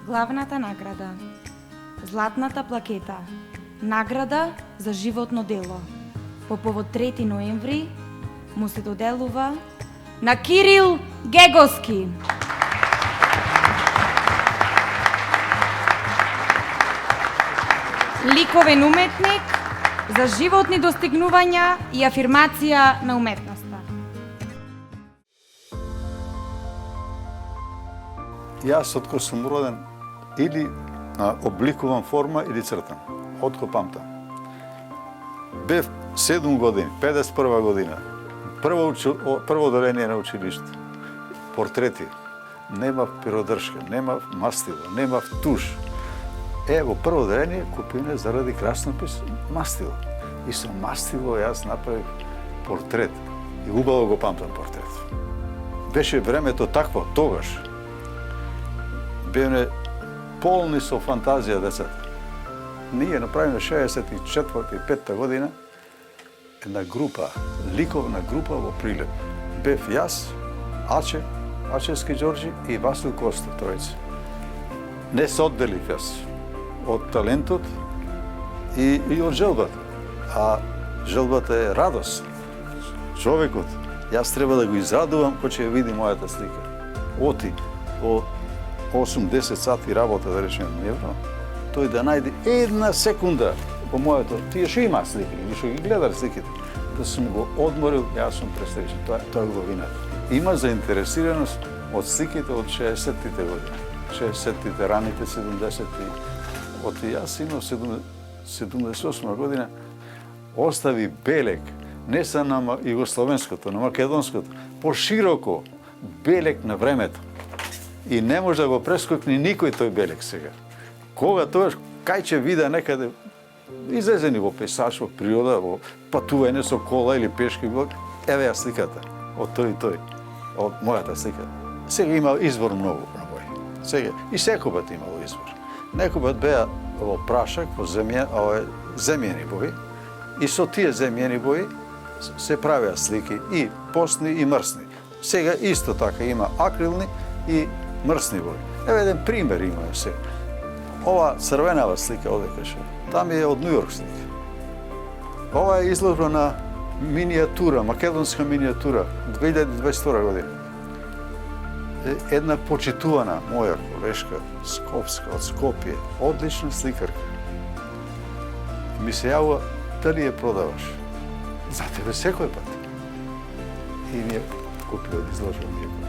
главната награда, златната плакета, награда за животно дело. По повод 3 ноември му се доделува на Кирил Гегоски. Ликовен уметник за животни достигнувања и афирмација на уметноста. Јас откако сум роден или обликувам форма или цртам. Откако памтам. Бев 7 години, 51 година. Прво оделение на училиште. Портрети. Немав перодршка, немав мастило, немав туш. Во прво оделение купиме заради краснопис мастило. И со мастило јас направив портрет. И убаво го памтам портрет. Беше времето такво, тогаш. Бевме полни со фантазија децата. Ние направиме 64-5 година една група, ликовна група во Прилеп. Бев јас, Ачевски Ѓорѓи и Васил Коста, тројца. Не се одделив јас од талентот и од желбата. А желбата е радост. Човекот, јас треба да го израдувам кој ќе ја види мојата слика. Оти, во 8-10 сати работа, да речем, дневно, тој да најде една секунда по моето, тие што има слики, и што ги гледал сликите, да сум го одморил, јас сум пресреќен. Тоа е убавината. Има заинтересираност од сликите од 60-тите години. 60-тите, раните 70-ти. Оти јас имам 78 година, остави белег, не са на југословенското, на македонското, пошироко белег на времето. И не може да го прескокне никој тој белег сега. Кога тоа, кај ќе вида некаде, излезени во пейсаж, во природа, во патување со кола или пешки, еве ја сликата, од тој и тој, од мојата слика. Сега има извор многу на бои. Сега, и секој пат имало извор. Некој пат беа во прашак, во земјени бои, и со тие земјени бои се правеа слики и постни и мрсни. Сега исто така има акрилни и мрсни бои. Еве еден пример имаме сега. Ова црвенава слика одека ше, там е од Њујорк слика. Ова е изложба на минијатура, македонска минијатура, 2022 година. Една почитувана моја колешка, скопска, од Скопје, одлична сликарка. Ми се јавува, дали ја продаваш? За тебе секој пат. И ми ја купи од изложба, ми ја купи.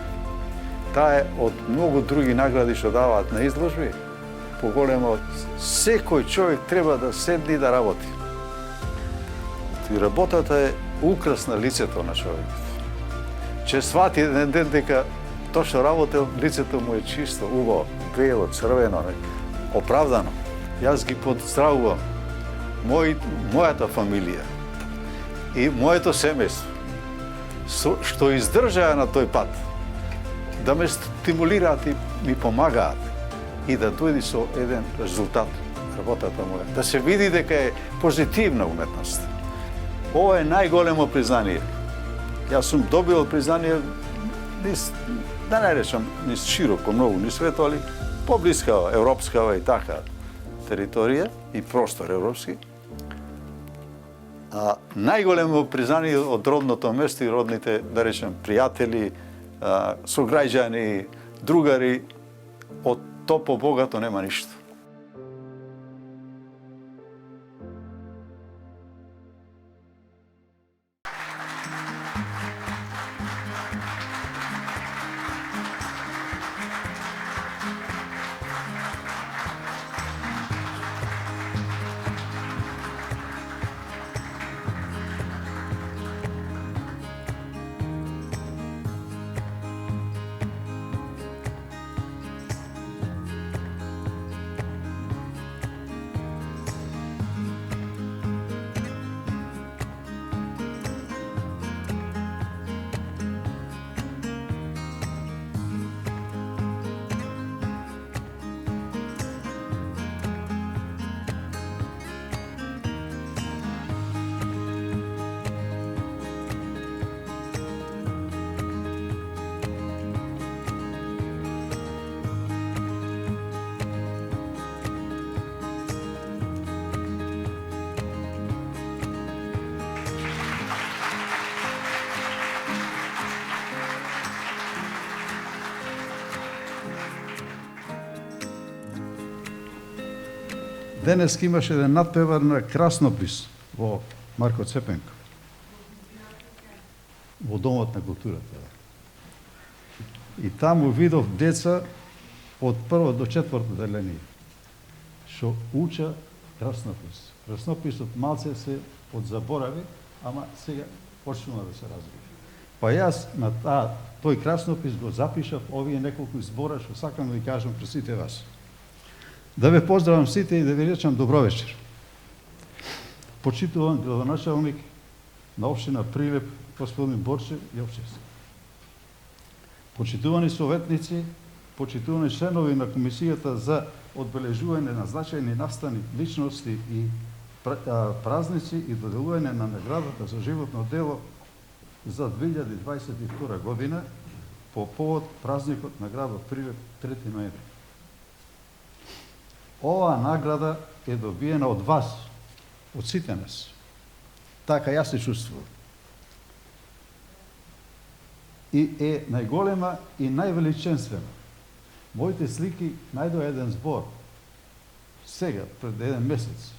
Таа е од многу други награди што даваат на изложби, поголема од секој човек треба да седне и да работи. И работата е украс на лицето на човекот. Че свати еден ден дека тоа што работел, лицето му е чисто, убаво, бело, црвено, оправдано. Јас ги поздравувам мојата фамилија и моето семејство, што издржаа на тој пат, да ме стимулираат и ми помагаат и да дојди со еден резултат работата моја. Да се види дека е позитивна уметност. Ова е најголемо признание. Јас сум добил признание да не речам низ широко, многу низ свето, али поблискава, европскава и така територија и простор европски. А најголемо признание од родното место и родните, да речем, пријатели, сограѓани, другари, од то побогато нема ништо. денес имаше еден надпевар на краснопис во Марко Цепенко. Во Домот на културата. И таму видов деца од прво до четврто деление, што уча краснопис. Краснописот малце се одзаборави, ама сега почнува да се развива. Па јас на тој краснопис го запишав овие неколку збора што сакам да ви кажам пред сите вас. Да ве поздравам сите и да ви речам добро вечер. Почитуван градоначалник на општина Прилеп, господин Борче Јовчевски. Почитувани советници, почитувани членови на Комисијата за одбележување на значајни настани личности и празници и доделување на наградата за животно дело за 2022 година по повод празникот на градот Прилеп 3 ноември. Оваа награда е добиена од вас, од сите нас. Така јас се чувствувам. И е најголема и највеличенствена. Моите слики најдоа еден збор сега, пред еден месец.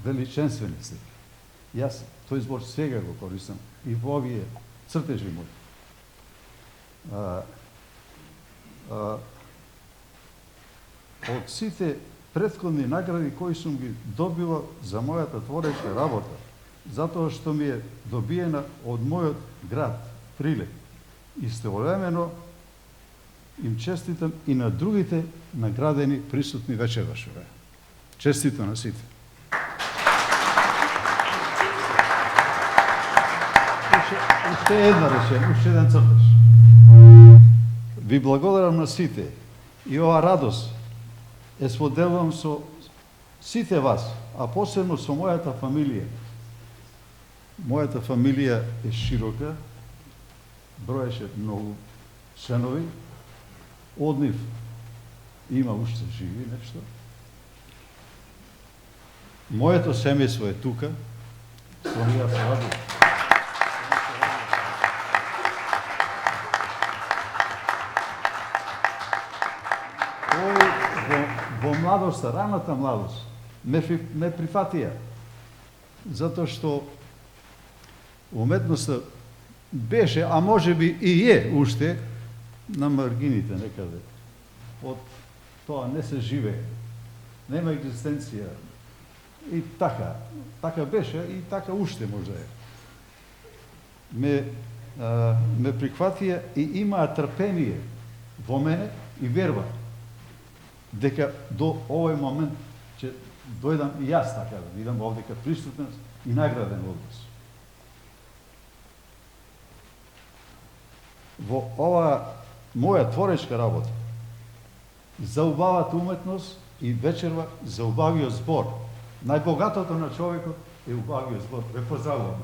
Величенствени слики. Јас тој збор сега го користам и во овие цртежи мои. Од сите претходни награди кои сум ги добила за мојата творечка работа, затоа што ми е добиена од мојот град, Прилеп. Истовремено им честитам и на другите наградени присутни вечераш. Честито на сите. Уште една речена, уште еден цртеж. Ви благодарам на сите и ова радост е споделувам со сите вас, а посебно со мојата фамилија. Мојата фамилија е широка, броеше многу членови, од нив има уште живи нешто. Моето семејство е тука, со ние се радувам. Во младоста, раната младост, ме прифатија, затоа што уметноста беше, а може би и е уште, на маргините некаде. Од тоа не се живее, нема екзистенција. И така беше и така уште може е. Ме прихватија и имаа трпение во мене и верба дека до овој момент ќе дојдам и јас така да бидам овдека присутен и награден од вас. Во ова моја творечка работа за убавата уметност и вечерва за убавиот збор. Најбогатото на човекот е убавиот збор. Ве поздравувам.